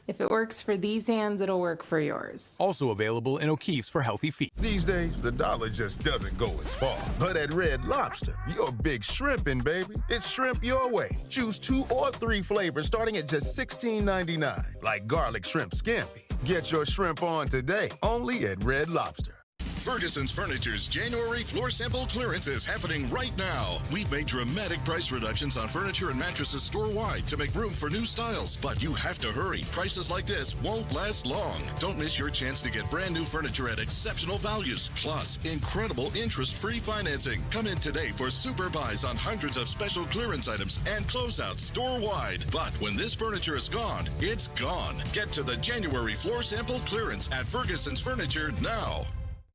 If it works for these hands, it'll work for yours. Also available in O'Keeffe's for healthy feet. These days, the dollar just doesn't go as far. But at Red Lobster, you're big shrimping, baby. It's shrimp your way. Choose 2 or 3 flavors starting at just $16.99, like garlic shrimp scampi. Get your shrimp on today, only at Red Lobster. Ferguson's Furniture's January floor sample clearance is happening right now. We've made dramatic price reductions on furniture and mattresses store-wide to make room for new styles. But you have to hurry. Prices like this won't last long. Don't miss your chance to get brand new furniture at exceptional values. Plus, incredible interest-free financing. Come in today for super buys on hundreds of special clearance items and closeouts store-wide. But when this furniture is gone, it's gone. Get to the January floor sample clearance at Ferguson's Furniture now.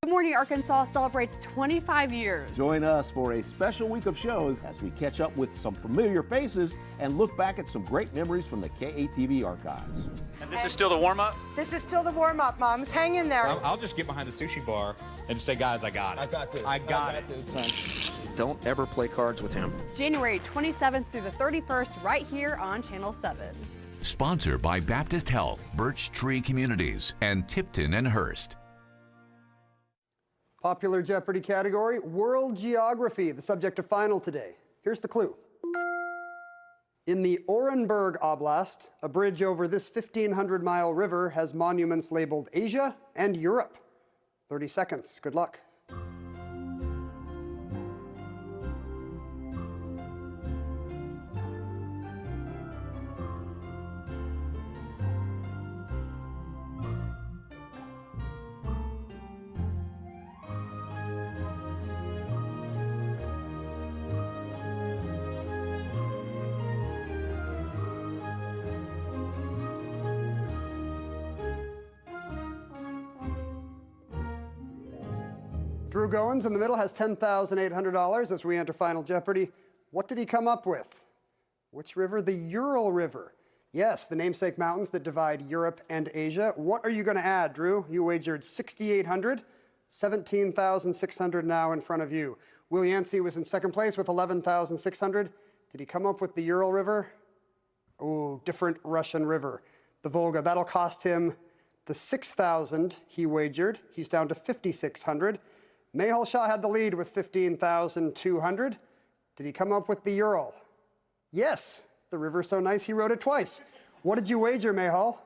Good Morning Arkansas celebrates 25 years. Join us for a special week of shows as we catch up with some familiar faces and look back at some great memories from the KATV archives. And this is still the warm-up? This is still the warm-up, Moms. Hang in there. I'll just get behind the sushi bar and just say, guys, I got it. I got it. Don't ever play cards with him. January 27th through the 31st right here on Channel 7. Sponsored by Baptist Health, Birch Tree Communities, and Tipton and Hearst. Popular Jeopardy category, World Geography, the subject of final today. Here's the clue. In the Orenburg Oblast, a bridge over this 1,500-mile river has monuments labeled Asia and Europe. 30 seconds. Good luck. Drew Goins in the middle has $10,800 as we enter Final Jeopardy. What did he come up with? Which river? The Ural River. Yes, the namesake mountains that divide Europe and Asia. What are you going to add, Drew? You wagered $6,800, $17,600 now in front of you. Will Yancey was in second place with $11,600. Did he come up with the Ural River? Oh, different Russian river. The Volga. That'll cost him the $6,000 he wagered. He's down to $5,600. Mehul Shah had the lead with $15,200. Did he come up with the Ural? Yes, the river's so nice he wrote it twice. What did you wager, Mehul?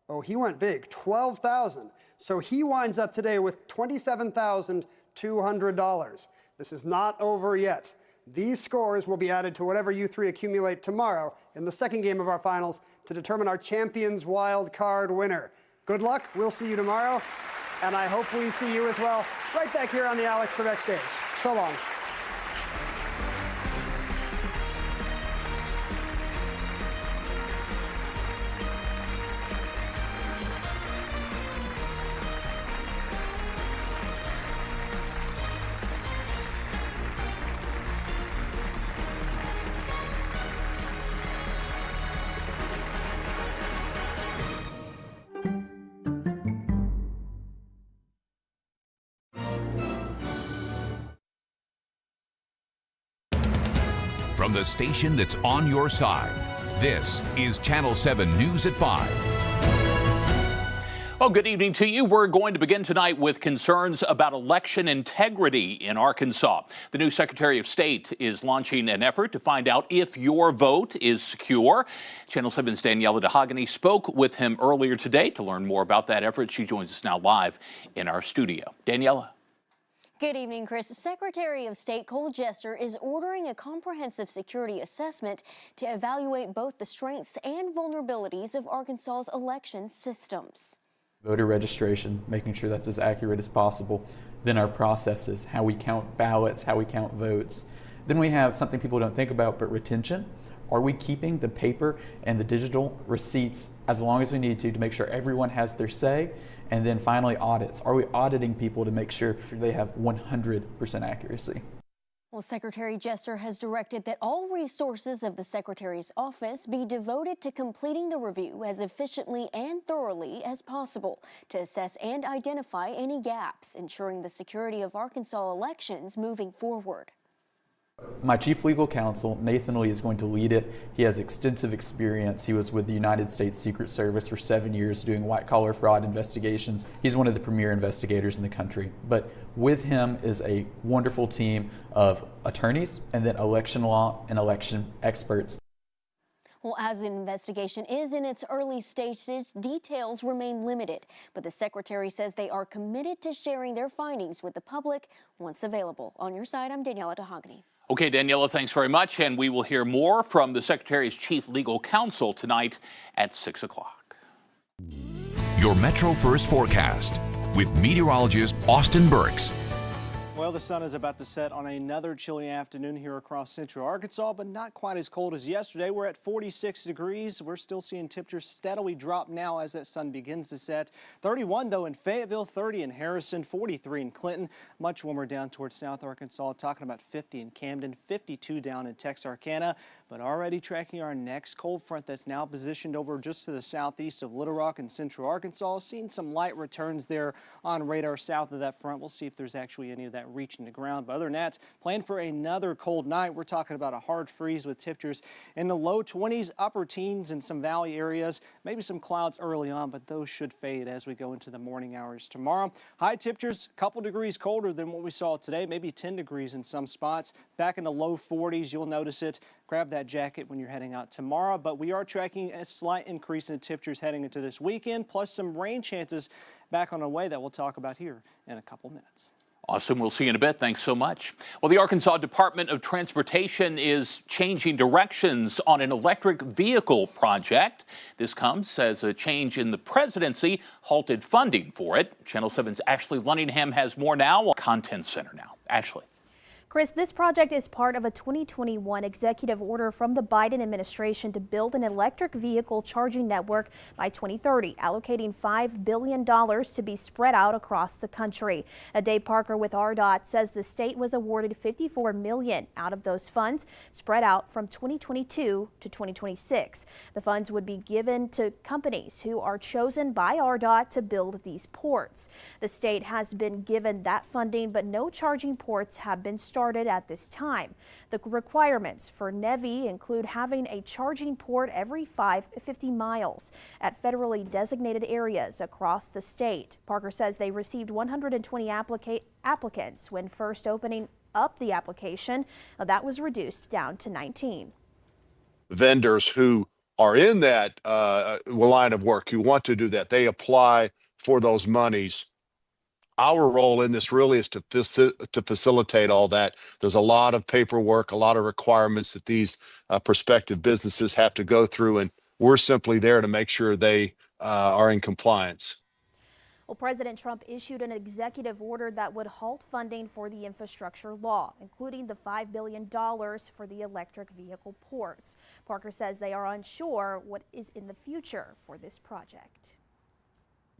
Oh, he went big, $12,000. So he winds up today with $27,200. This is not over yet. These scores will be added to whatever you three accumulate tomorrow in the second game of our finals to determine our Champions Wild Card winner. Good luck. We'll see you tomorrow. And I hope we see you as well right back here on the Alex Trebek stage. So long. From the station that's on your side, this is Channel 7 News at 5. Well, good evening to you. We're going to begin tonight with concerns about election integrity in Arkansas. The new Secretary of State is launching an effort to find out if your vote is secure. Channel 7's Daniela DeHogany spoke with him earlier today to learn more about that effort. She joins us now live in our studio. Daniela. Good evening, Chris. Secretary of State Cole Jester is ordering a comprehensive security assessment to evaluate both the strengths and vulnerabilities of Arkansas's election systems. Voter registration, making sure that's as accurate as possible. Then our processes, how we count ballots, how we count votes. Then we have something people don't think about, but retention. Are we keeping the paper and the digital receipts as long as we need to make sure everyone has their say? And then finally, audits. Are we auditing people to make sure they have 100% accuracy? Well, Secretary Jester has directed that all resources of the Secretary's office be devoted to completing the review as efficiently and thoroughly as possible to assess and identify any gaps, ensuring the security of Arkansas elections moving forward. My chief legal counsel, Nathan Lee, is going to lead it. He has extensive experience. He was with the United States Secret Service for 7 years doing white-collar fraud investigations. He's one of the premier investigators in the country. But with him is a wonderful team of attorneys and then election law and election experts. Well, as the investigation is in its early stages, details remain limited. But the secretary says they are committed to sharing their findings with the public once available. On your side, I'm Daniela DeHogany. Okay, Daniela, thanks very much. And we will hear more from the Secretary's chief legal counsel tonight at 6 o'clock. Your Metro First forecast with meteorologist Austin Burks. Well, the sun is about to set on another chilly afternoon here across central Arkansas, but not quite as cold as yesterday. We're at 46 degrees. We're still seeing temperatures steadily drop now as that sun begins to set. 31, though, in Fayetteville, 30 in Harrison, 43 in Clinton. Much warmer down towards South Arkansas, talking about 50 in Camden, 52 down in Texarkana. But already tracking our next cold front that's now positioned over just to the southeast of Little Rock and central Arkansas. Seeing some light returns there on radar south of that front. We'll see if there's actually any of that reaching the ground. But other than that, plan for another cold night. We're talking about a hard freeze with temperatures in the low 20s, upper teens in some valley areas. Maybe some clouds early on, but those should fade as we go into the morning hours tomorrow. High temperatures, a couple degrees colder than what we saw today, maybe 10 degrees in some spots. Back in the low 40s, you'll notice it. Grab that jacket when you're heading out tomorrow, but we are tracking a slight increase in temperatures heading into this weekend, plus some rain chances back on the way that we'll talk about here in a couple minutes. Awesome. We'll see you in a bit. Thanks so much. Well, the Arkansas Department of Transportation is changing directions on an electric vehicle project. This comes as a change in the presidency halted funding for it. Channel 7's Ashley Lunningham has more now. Content Center now. Ashley. Chris, this project is part of a 2021 executive order from the Biden administration to build an electric vehicle charging network by 2030, allocating $5 billion to be spread out across the country. Dave Parker with RDOT says the state was awarded $54 million out of those funds, spread out from 2022 to 2026. The funds would be given to companies who are chosen by RDOT to build these ports. The state has been given that funding, but no charging ports have been started at this time. The requirements for NEVI include having a charging port every 50 miles at federally designated areas across the state. Parker says they received 120 applicants when first opening up the application. That was reduced down to 19. Vendors who are in that line of work, who want to do that, they apply for those monies. Our role in this really is to facilitate all that. There's a lot of paperwork, a lot of requirements that these prospective businesses have to go through, and we're simply there to make sure they are in compliance. Well, President Trump issued an executive order that would halt funding for the infrastructure law, including the $5 billion for the electric vehicle ports. Parker says they are unsure what is in the future for this project.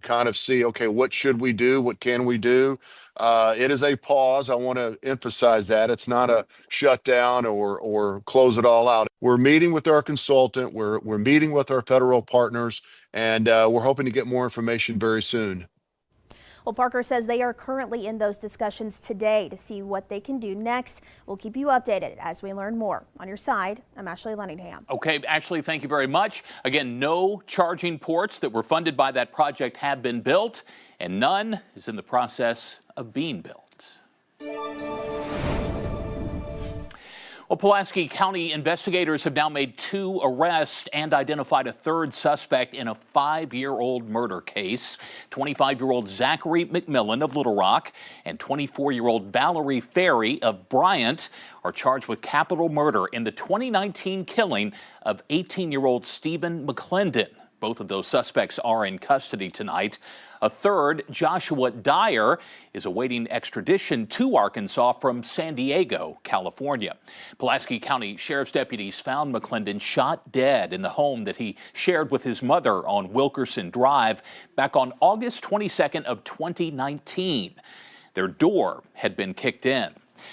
Kind of see, okay, what should we do? What can we do? It is a pause. I want to emphasize that. It's not a shutdown or close it all out. We're meeting with our consultant. We're meeting with our federal partners, and we're hoping to get more information very soon. Well, Parker says they are currently in those discussions today to see what they can do next. We'll keep you updated as we learn more. On your side, I'm Ashley Lunningham. Okay, Ashley, thank you very much. Again, no charging ports that were funded by that project have been built, and none is in the process of being built. Well, Pulaski County investigators have now made 2 arrests and identified a 3rd suspect in a 5-year-old murder case. 25-year-old Zachary McMillan of Little Rock and 24-year-old Valerie Ferry of Bryant are charged with capital murder in the 2019 killing of 18-year-old Stephen McClendon. Both of those suspects are in custody tonight. A 3rd, Joshua Dyer, is awaiting extradition to Arkansas from San Diego, California. Pulaski County Sheriff's deputies found McClendon shot dead in the home that he shared with his mother on Wilkerson Drive back on August 22nd of 2019. Their door had been kicked in.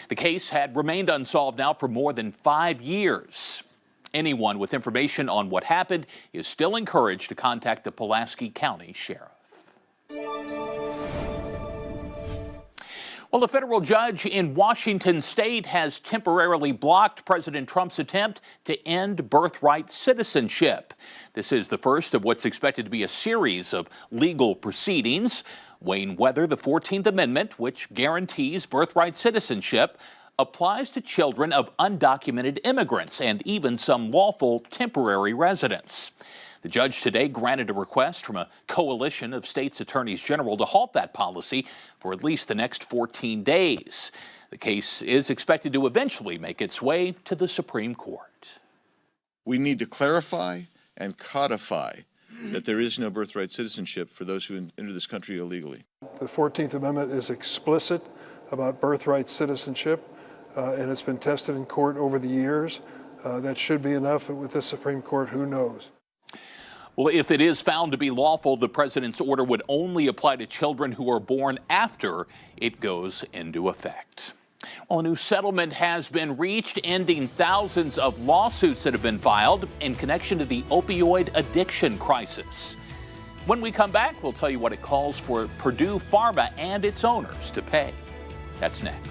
The case had remained unsolved now for more than 5 years. Anyone with information on what happened is still encouraged to contact the Pulaski County Sheriff. Well, a federal judge in Washington state has temporarily blocked President Trump's attempt to end birthright citizenship. This is the first of what's expected to be a series of legal proceedings. Weighing whether the 14th Amendment, which guarantees birthright citizenship, applies to children of undocumented immigrants and even some lawful temporary residents. The judge today granted a request from a coalition of states' attorneys general to halt that policy for at least the next 14 days. The case is expected to eventually make its way to the Supreme Court. We need to clarify and codify that there is no birthright citizenship for those who enter this country illegally. The 14th Amendment is explicit about birthright citizenship, and it's been tested in court over the years. That should be enough. With the Supreme Court, who knows? Well, if it is found to be lawful, the president's order would only apply to children who are born after it goes into effect. Well, a new settlement has been reached, ending thousands of lawsuits that have been filed in connection to the opioid addiction crisis. When we come back, we'll tell you what it calls for Purdue Pharma and its owners to pay. That's next.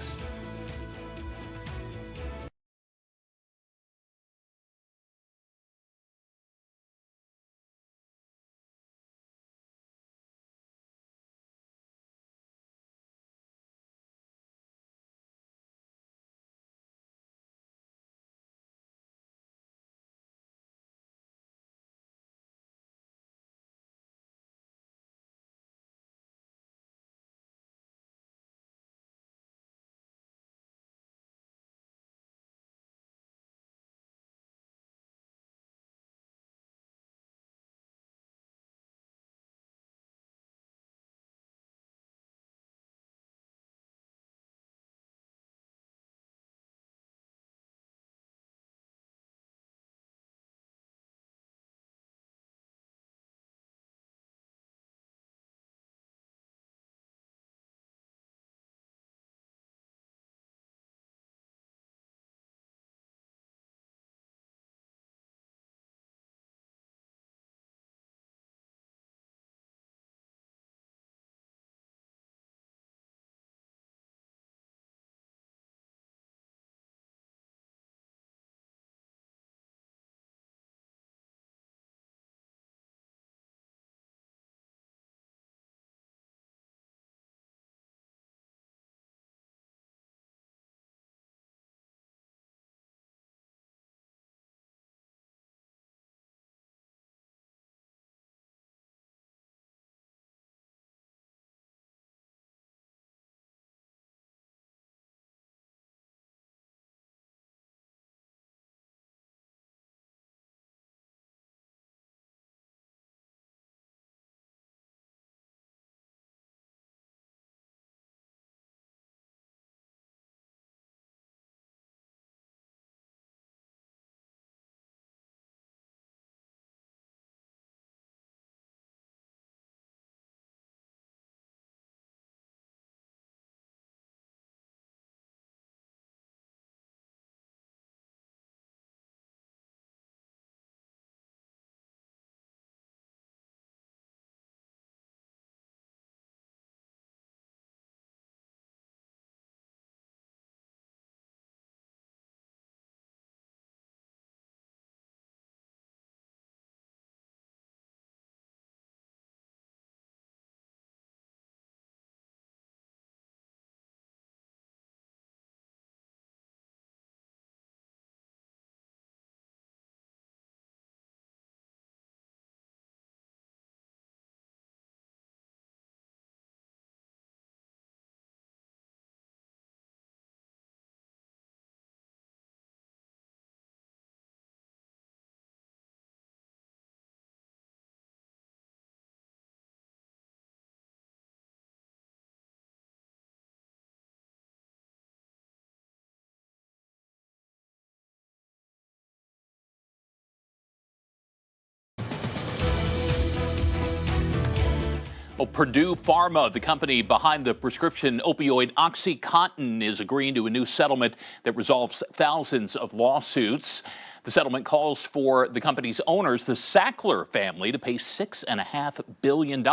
Well, Purdue Pharma, the company behind the prescription opioid OxyContin, is agreeing to a new settlement that resolves thousands of lawsuits. The settlement calls for the company's owners, the Sackler family, to pay $6.5 billion,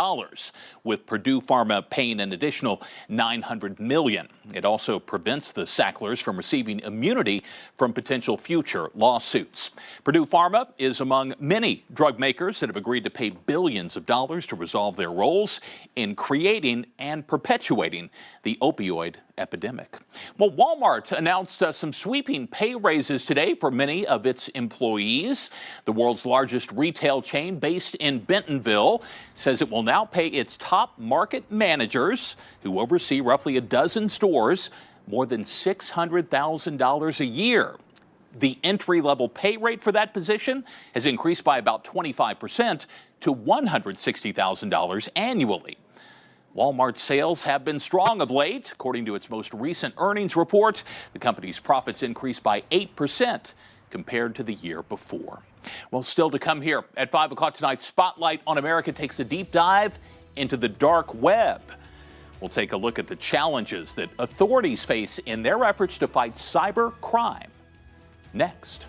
with Purdue Pharma paying an additional $900 million. It also prevents the Sacklers from receiving immunity from potential future lawsuits. Purdue Pharma is among many drug makers that have agreed to pay billions of dollars to resolve their roles in creating and perpetuating the opioid epidemic. Well, Walmart announced some sweeping pay raises today for many of its employees. The world's largest retail chain based in Bentonville says it will now pay its top market managers, who oversee roughly a dozen stores, more than $600,000 a year. The entry-level pay rate for that position has increased by about 25% to $160,000 annually. Walmart's sales have been strong of late. According to its most recent earnings report, the company's profits increased by 8% compared to the year before. Well, still to come here at 5 o'clock tonight, Spotlight on America takes a deep dive into the dark web. We'll take a look at the challenges that authorities face in their efforts to fight cyber crime. Next.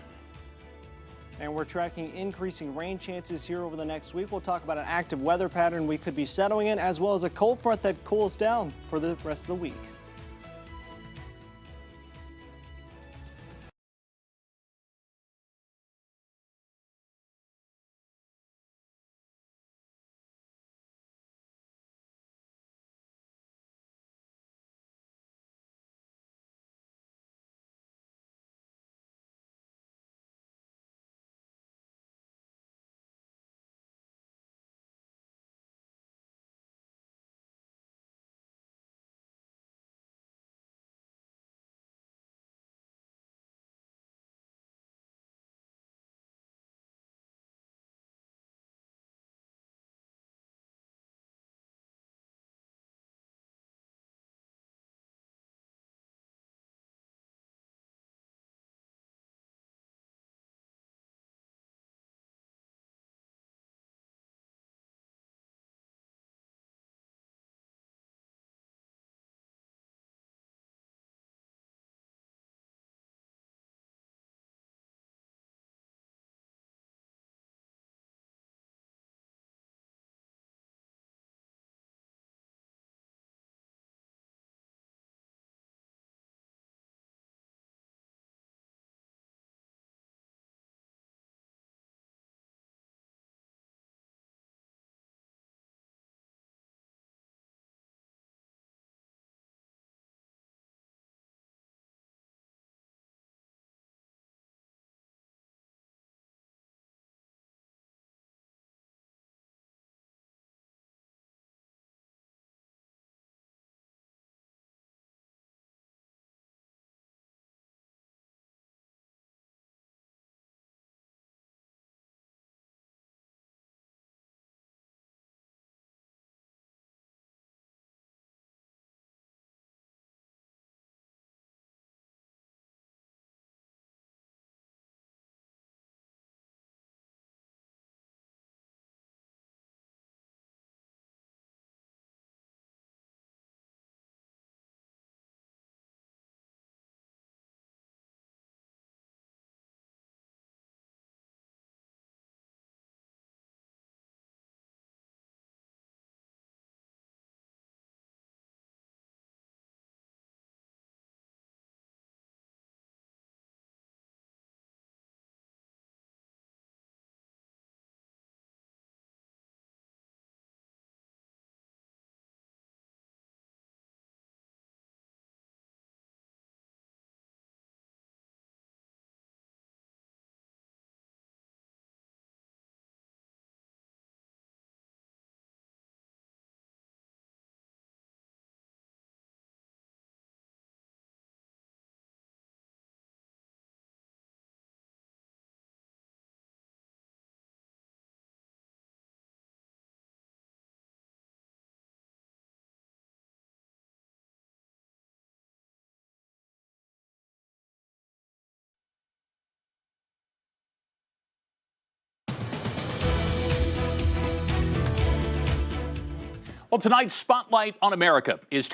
And we're tracking increasing rain chances here over the next week. We'll talk about an active weather pattern we could be settling in, as well as a cold front that cools down for the rest of the week. Well, tonight's Spotlight on America is